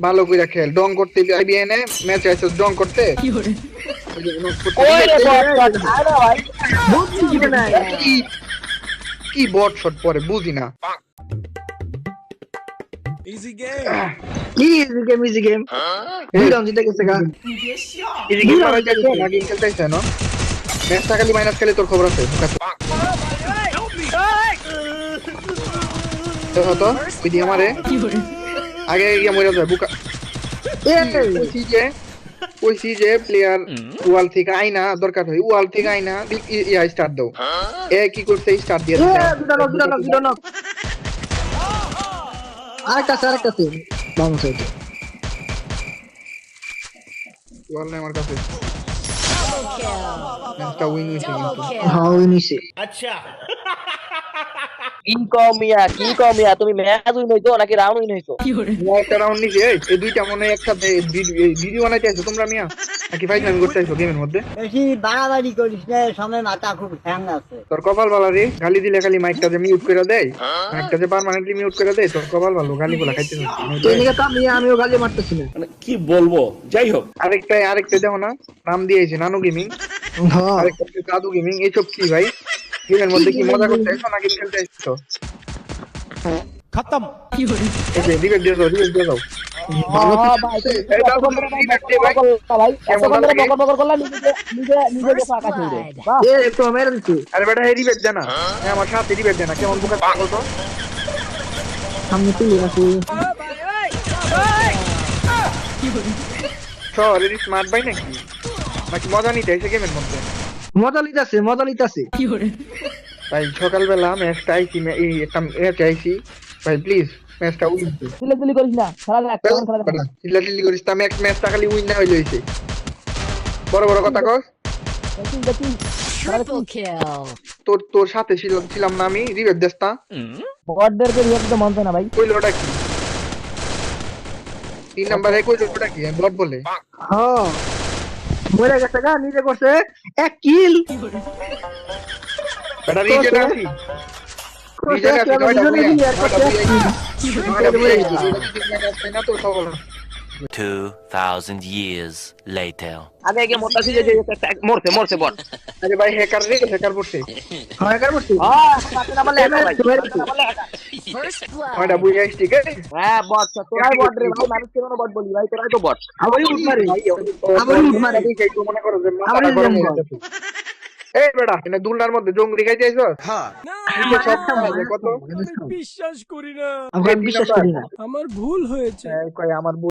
ভালো করে খেল, ডং করতে আইবি এনে ম্যাচ আইছস ডং করতে। ওরে বট বট আরে ভাই বুঝছি কি না কি কি বট শট পরে বুঝি না। Easy game. কি ইজি গেম দুই রাউন্ড জিতে গেছে গা ইজি গেম মারা যাচ্ছে না, গেম খেলতেছ না ম্যাচটা খালি মাইনাস খেলে তোর খবর আছে। দেখো তো ওই আমারে আগে গিয়ে মরে যায় বুকা। কইছি যে প্লেয়ার ওয়াল থেকে আইনা দরকার হয়, ওয়াল থেকে আইনা ইয়া স্টার্ট দাও। এ কি করতে স্টার্ট দিয়ে দিছে। আরেকটা বাউন্স হইছে ওয়াল নাই আমার কাছে। ম্যাচটা উইন হইছে কিন্তু। হ্যাঁ ওই নিছে Acha. কি কমিয়া তুমি ম্যাচ উইন হইছো নাকি রাউন্ড উইন হইছো একটা রাউন্ড নিছে এই দুইটা মনে একসাথে ভিডিও বানাইতে আছো তোমরা মিয়া নাকি ফাইট নামি করতে আছো গেমের মধ্যে। বেশি বাড়াবাড়ি করিস না, সামনে মাথা খুব হ্যাং আছে। তোর কপাল ভালো রে, গালি দিলে খালি মাইকটা যে মিউট করে দেয়, মাইকটা যে পার্মানেন্টলি মিউট করে দেয়। তোর কপাল ভালো, গালি গুলা খাইতে এদিকে তো আমিও গালি মারতেছি না মানে কি বলবো, যাই হোক। আরেকটা দেখো না নাম দিয়েছে নানু গেমিং, হ্যাঁ আরেকটা দাদু গেমিং। এইসব কি ভাই গেমের মধ্যে কি মজা করতে আইছো না গেম খেলতে আইছো? खत्म। এই যে রিবেট দিয়ে দাও ভালো ভাই এই দাদু রিবেট দে ভাই। ভাই এত বকর করলা নিজে গেছে আকাশে উড়ে এ একটু মেরে দিছি আরে বেটা এই রিবেট দে না, আমার সাথে রিবেট দে না, কেমন বুকা পাগল তো। সামনে তুলে রাখি সর এর স্মার্ট ভাই নাকি নাকি মজা নিতে আইছে গেমের মধ্যে? মজা লিতাছে ভাই সকালবেলা ম্যাচটা আইছি, এই একটা ম্যাচ আইছি ভাই, প্লিজ ম্যাচটা উইন দে। চিল্লাচিল্লি করিস না খেলা দেখ চিল্লাচিল্লি করিস তা ম্যাচটা খালি উইন না হইলে হইছে। বড় বড় কথা কস। দেখি Triple kill. তোর সাথে ছিলাম না আমি, রিবেট দেস্তা বড়দেরকে রিয়েক্ট তো মানতে না ভাই কইলো ওটা কি 3 নাম্বারে কইলো ওটা কি বট বলে। হ্যাঁ মরে গেছে গা নিজে করছে এক কিল বেটা রিজেট আছি না তো সকাল 2000 years later. আগে মোটাছি যে মরছে বট আরে ভাই হ্যাকার পড়ছে হ্যাকার করছি হ্যাঁ সাথে না বলে First ওটা blood. বুঝে আসছি ঠিক আছে। হ্যাঁ বট তোরাই বট রে ভাই মানুষ কেন বট বলি ভাই তোরাই তো বট আমারই উঠ মারি মনে করো যে আমারই গরম জঙ্গল। হয়ে যাচ্ছে। এই বেটা এনে দুলনার মধ্যে জঙ্গলি খাইতে আইছস? হ্যাঁ। সব খাবে কত বিশ্বাস করি না, আমি বিশ্বাস করি না আমার ভুল হয়েছে। কয় আমার